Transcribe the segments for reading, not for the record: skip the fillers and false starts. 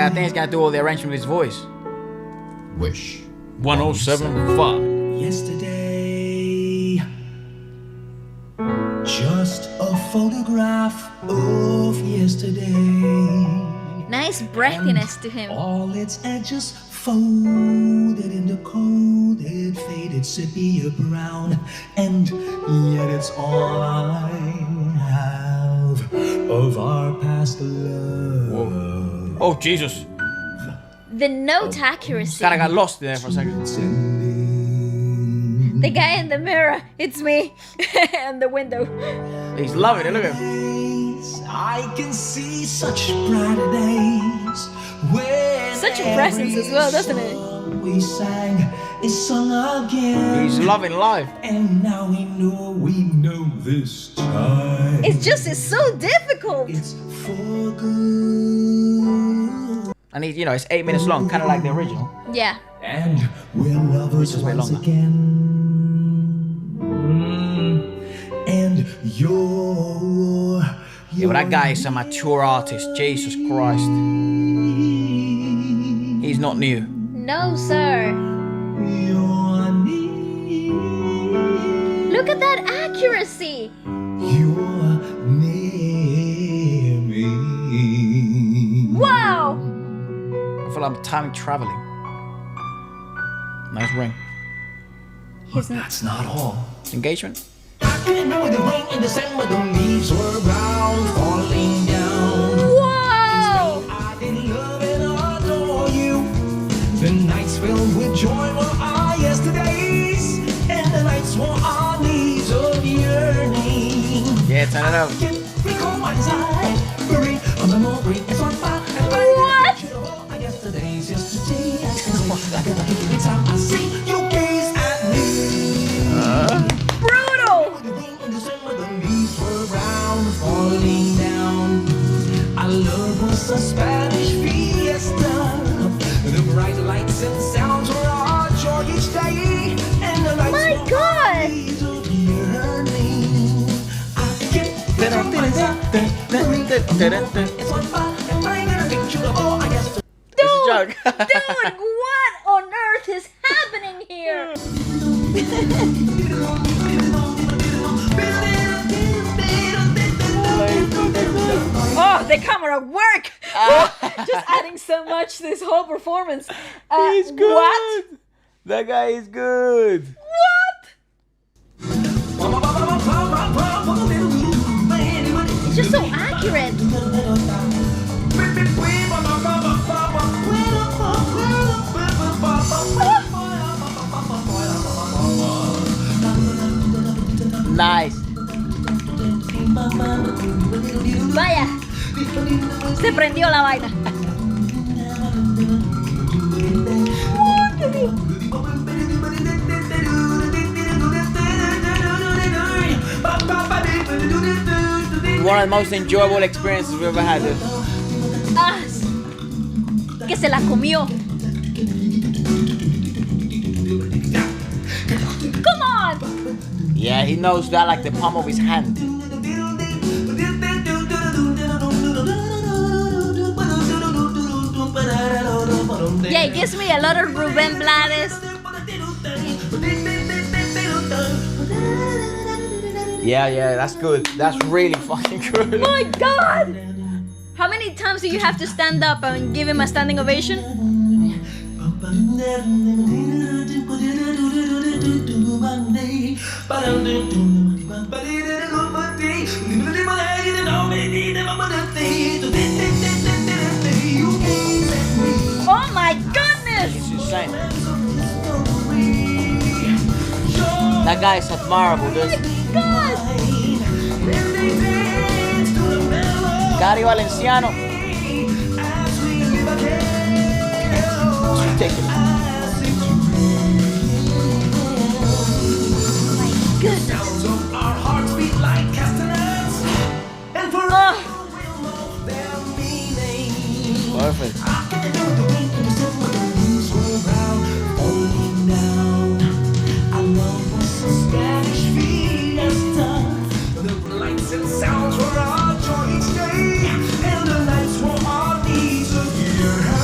Yeah, I think he's gonna do all the arrangement with his voice. Wish 107.5. yesterday. Just a photograph of yesterday. Nice breathiness to him. All its edges folded into coated, faded sepia brown, and yet it's all I have of our past love. Whoa. Oh, Jesus. The note accuracy. Kinda got lost there for a second. The guy in the mirror, it's me. And the window. He's loving it, look at him. I can see such brighter days. Such a presence as well, doesn't it? We sang is sung again. He's loving life. And now we know this time. It's so difficult. It's for good. And he, it's 8 minutes long, kind of like the original. Yeah. And we're lovers Way once longer. again. And you're Yeah, but that guy is a mature artist. Jesus Christ. He's not new. No, sir. Look at that accuracy. You're near me. Wow. I feel like I'm time traveling. Nice ring. That's not all. Engagement? I can remember the rain in December, the leaves were brown, falling down. Whoa. I didn't love and adore you. The nights filled with joy were our yesterdays, and the nights were our needs of yearning. Yeah, turn it up. Can recall my desire, buried a memory is on fire. What? Yesterday's yesterday. Every time I see you gaze at me. Brutal. The rain in December, the leaves were brown, falling down. Our love was a Spanish fiesta. The bright lights and sounds were our joy each day. And the lights My were God. our needs of yearning. I can't figure my desire. It's on fire, and I get a picture of all I yesterday. It's a joke. Dude, what on earth is happening here? Oh, the camera work! Just adding so much to this whole performance. He's good. What? That guy is good. What? It's just so accurate. Nice. Vaya. Se prendió la vaina. One of the most enjoyable experiences we've ever had. Ah, que se la comió. Come on. Yeah, he knows that like the palm of his hand. Yeah, it gives me a lot of Rubén Blades. Yeah, that's good. That's really fucking good. My God! How many times do you have to stand up and give him a standing ovation? Oh my goodness! It's insane. That guy is admirable, dude. God! Gary Valenciano. It's ridiculous. Goodness! Our hearts beat like castanets, and forever we'll know their meaning. Perfect. I can remember the rain in December, the leaves were brown, falling down. Our love was a Spanish fiesta. The lights and sounds were our joy each day, and the nights were our needs of year.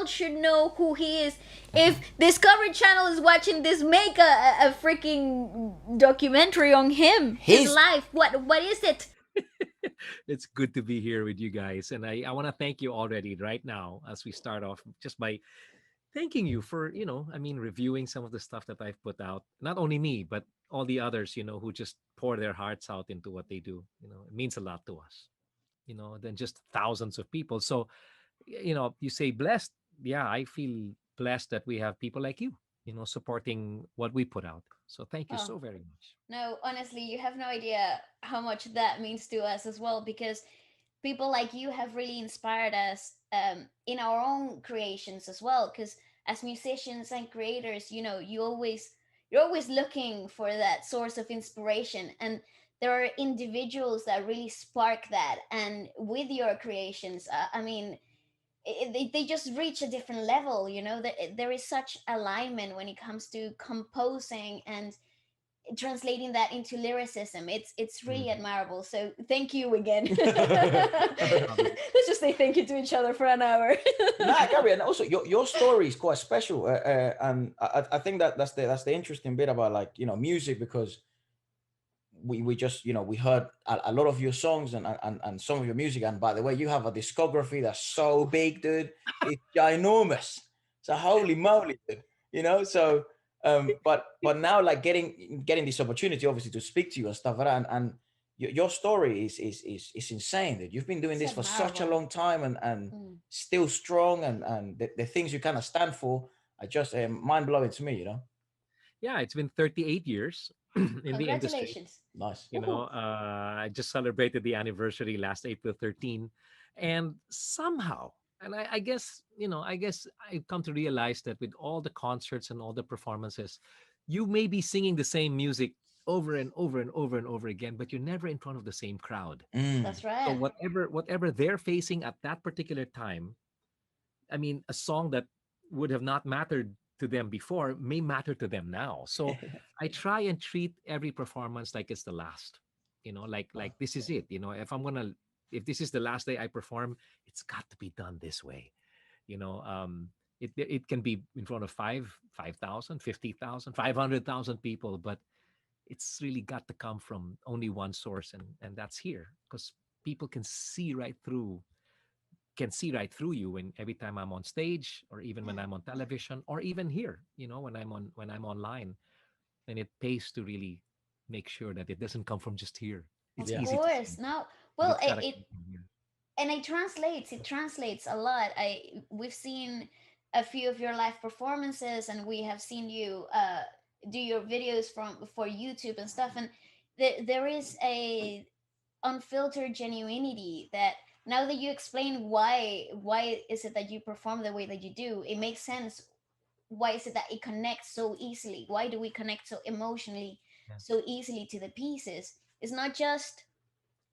world should know who he is. If Discovery Channel is watching this, make a freaking documentary on him, his He's life. What is it? It's good to be here with you guys. And I want to thank you already right now as we start off just by thanking you for, I mean, reviewing some of the stuff that I've put out. Not only me, but all the others, who just pour their hearts out into what they do. It means a lot to us, than just thousands of people. So, you say blessed. Yeah, I feel blessed that we have people like you, supporting what we put out. So thank you Oh, so very much. no, honestly, you have no idea how much that means to us as well, because people like you have really inspired us in our own creations as well. Because as musicians and creators, you're always looking for that source of inspiration, and there are individuals that really spark that. And with your creations, I mean, they just reach a different level. There is such alignment when it comes to composing and translating that into lyricism. It's really Mhm. admirable, so thank you again. No problem. Let's just say thank you to each other for an hour. nah, Gary, and also your story is quite special, and I think that's the interesting bit about, like, music, because we just, we heard a lot of your songs, and some of your music, and by the way, you have a discography that's so big, dude. It's ginormous. So holy moly, dude. So but now, like, getting this opportunity, obviously, to speak to you and stuff like that, and your story is insane, dude. You've been doing It's this for such a admirable. long time, and Mm. still strong, and the things you kind of stand for are just mind blowing to me. Yeah, it's been 38 years in the industry. Congratulations. Nice. Woohoo. I just celebrated the anniversary last April 13, and somehow, and I guess I've come to realize that with all the concerts and all the performances, you may be singing the same music over and over and over and over again, but you're never in front of the same crowd. Mm. That's So right. whatever they're facing at that particular time, I mean, a song that would have not mattered to them before may matter to them now. So I try and treat every performance like it's the last. Like this is it. If this is the last day I perform, it's got to be done this way. You know, it can be in front of 5,000, 50,000, 500,000 people, but it's really got to come from only one source, and that's here, because people can see right through you when every time I'm on stage, or even when Yeah. I'm on television, or even here, when I'm online. And it pays to really make sure that it doesn't come from just here. It's Of Yeah. easy to course. see, No. but Well, it's got to come from here. and it translates a lot. We've seen a few of your live performances, and we have seen you do your videos for YouTube and stuff, and there is a unfiltered genuinity that, now that you explain why is it that you perform the way that you do, it makes sense. Why is it that it connects so easily? Why do we connect so emotionally, Yeah. so easily to the pieces? It's not just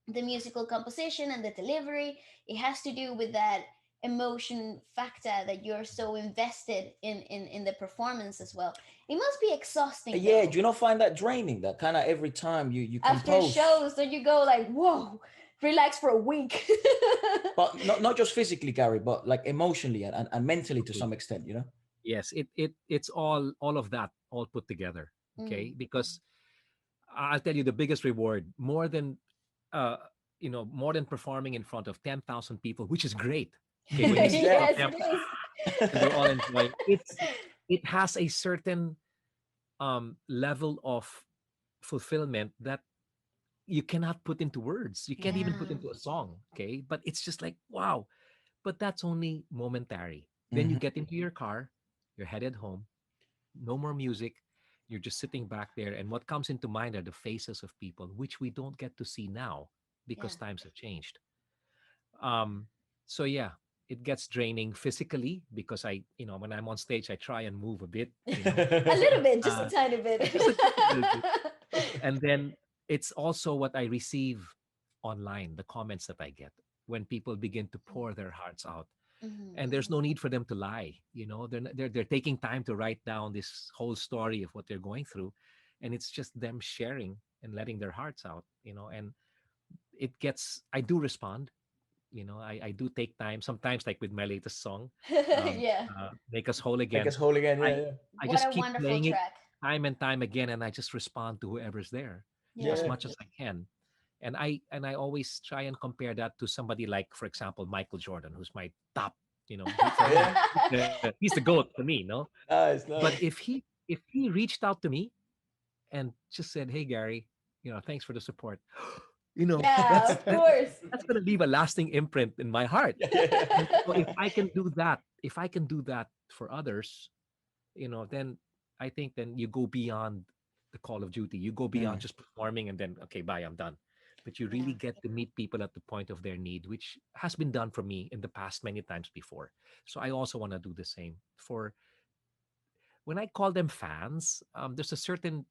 the musical composition and the delivery. It has to do with that emotion factor, that you're so invested in the performance as well. It must be exhausting Yeah, though, do you not find that draining? That kind of every time you after compose, shows, that you go like, whoa, relax for a week. but not just physically, Gary, but like emotionally and mentally to Totally. some extent. Yes, it's all of that all put together. Mm. Okay, because I'll tell you the biggest reward, uh more than performing in front of 10,000 people, which is great. Okay, when you see all of Yes, them it is. and they're all enjoying it has a certain level of fulfillment that you cannot put into words. You can't even put Yeah. into a song. Okay, but it's just like, wow. But that's only momentary. Then you Hmm. get into your car, you're headed home, no more music. You're just sitting back there, and what comes into mind are the faces of people, which we don't get to see now because Yeah. times have changed. Um, so yeah, it gets draining physically because when I'm on stage, I try and move a bit, A little bit, just a uh, tiny bit. just a tiny little bit. And then it's also what I receive online, the comments that I get when people begin to pour their hearts out. And there's Mhm. no need for them to lie. They're taking time to write down this whole story of what they're going through, and it's just them sharing and letting their hearts out. And I do respond. I do take time sometimes, like with my latest song, Yeah. Make Us Whole Make Again. us whole again. Yeah, I yeah, I What just a keep wonderful playing it track. time and time again, and I just respond to whoever's there Yeah. as yeah. much as I can. And I always try and compare that to somebody like, for example, Michael Jordan, who's my top. For me, Yeah. he's the goat for me. No, Nice, but nice. if he reached out to me and just said, "Hey, Gary, thanks for the support," Yeah, that's of course. that's gonna leave a lasting imprint in my heart. Yeah, yeah, And so if I can do that for others, then I think then you go beyond the call of duty. You go beyond Mm. just performing and then, okay, bye, I'm done. But you really Yeah. get to meet people at the point of their need, which has been done for me in the past many times before. So I also want to do the same for when I call them fans. There's a certain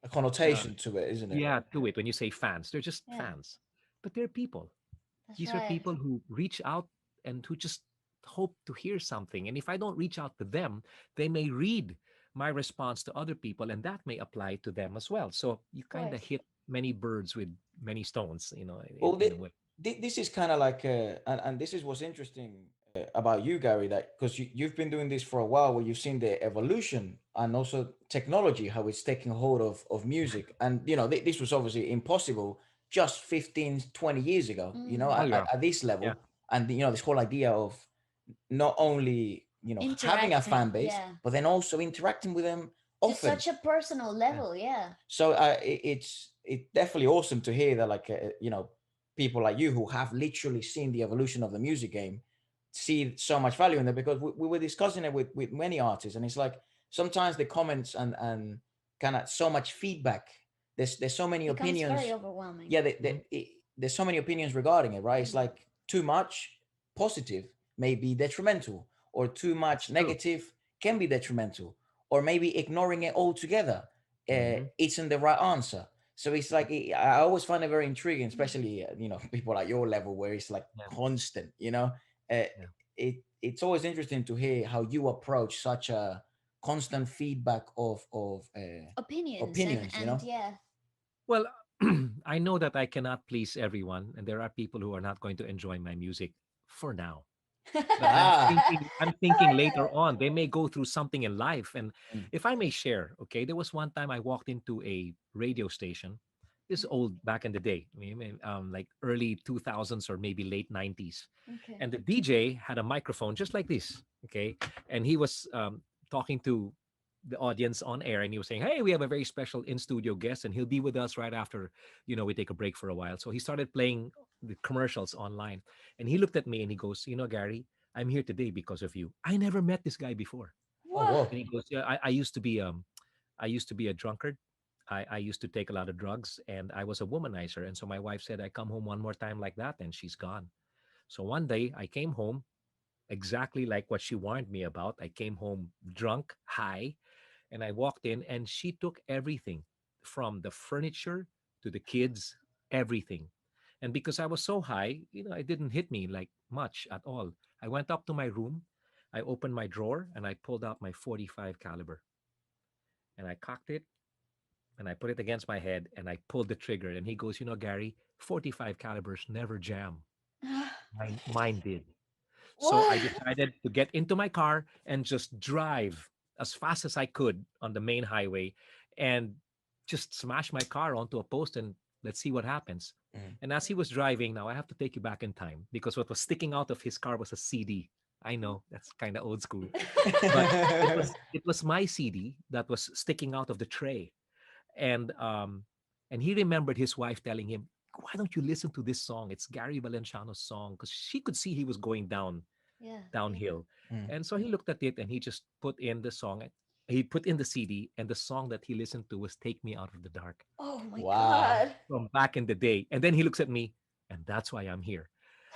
A uh, connotation to it, isn't it? yeah to it when you say fans. They're just Yeah. fans, but they're people. That's These are right. people who reach out and who just hope to hear something. And if I don't reach out to them, they may read my response to other people, and that may apply to them as well. So you Of kind of course. hit many birds with many stones, Well, in a way. this is kind of like, and this is what's interesting about you, Gary, that because you've been doing this for a while, where you've seen the evolution and also technology, how it's taking hold of music. And, this was obviously impossible just 15, 20 years ago, Oh Mm. yeah, at this yeah, level. And, this whole idea of not only, having a fan Interacting. base, Yeah. but then also interacting with them To often. such a personal yeah. level. Yeah. So it's definitely awesome to hear that, like, people like you who have literally seen the evolution of the music game see so much value in it, because we were discussing it with many artists, and it's like sometimes the comments and kind of so much feedback, there's so many Becomes very opinions. overwhelming. Yeah, Mhm. there's so many opinions regarding it, right? It's Mm. like too much positive may be detrimental, or too That's much true. negative can be detrimental, or maybe ignoring it altogether Hmm. isn't the right answer. So it's like, I always find it very intriguing, Mm. especially people at your level, where it's like Yeah, constant. Uh, yeah. it's always interesting to hear how you approach such a constant feedback of Opinions opinions. and yeah. Well, I know that I cannot please everyone, and there are people who are not going to enjoy my music for now. But I'm Ah, thinking I'm I thinking like later that. on they may go through something in life. And mm, if I may share, okay, there was one time I walked into a radio station. This is old back in the day, like early 2000s or maybe late 90s. Okay. And the DJ had a microphone just like this, okay? And he was talking to the audience on air, and he was saying, "Hey, we have a very special in-studio guest, and he'll be with us right after, we take a break for a while." So he started playing the commercials online. And he looked at me and he goes, "Gary, I'm here today because of you. I never met this guy before." oh What? wow, And he goes, "Yeah, I used to be a drunkard. I used to take a lot of drugs, and I was a womanizer. And so my wife said, I come home one more time like that, and she's gone. So one day I came home exactly like what she warned me about. I came home drunk, high, and I walked in, and she took everything from the furniture to the kids, everything. And because I was so high, it didn't hit me like much at all. I went up to my room, I opened my drawer, and I pulled out my 45 caliber, and I cocked it, and I put it against my head, and I pulled the trigger. And he goes, Gary, 45 calibers never jam. Mine did. So I What? decided to get into my car and just drive as fast as I could on the main highway and just smash my car onto a post, and let's see what happens. mm. And as he was driving, now I have to take you back in time, because what was sticking out of his car was a CD. I know that's kind of old school, but it was my CD that was sticking out of the tray. And he remembered his wife telling him, "Why don't you listen to this song? It's Gary Valenciano's song," because she could see he was going Yeah. downhill. Mm. And so he looked at it and he just put in the song. He put in the CD, and the song that he listened to was "Take Me Out of the Dark" Oh my Wow. God. from back in the day. And then he looks at me, and that's why I'm here.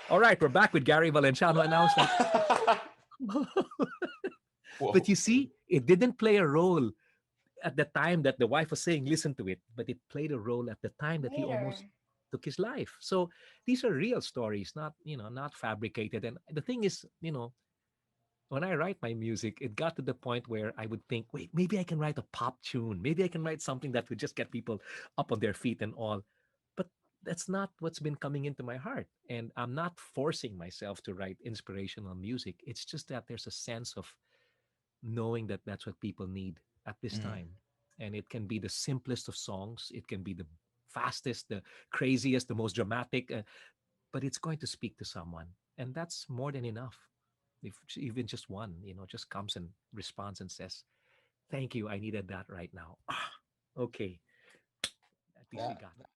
All right, we're back with Gary Valenciano. And I was like, but Whoa. you see, it didn't play a role at the time that the wife was saying, listen to it, but it played a role at the time that he almost Later. took his life. So these are real stories, not fabricated. And the thing is, when I write my music, it got to the point where I would think, wait, maybe I can write a pop tune. Maybe I can write something that would just get people up on their feet and all. But that's not what's been coming into my heart. And I'm not forcing myself to write inspirational music. It's just that there's a sense of knowing that that's what people need at this Mm. time. And it can be the simplest of songs, it can be the fastest, the craziest, the most dramatic, but it's going to speak to someone. And that's more than enough. If even just one, just comes and responds and says, "Thank you, I needed that right now." Okay, at least we That got that.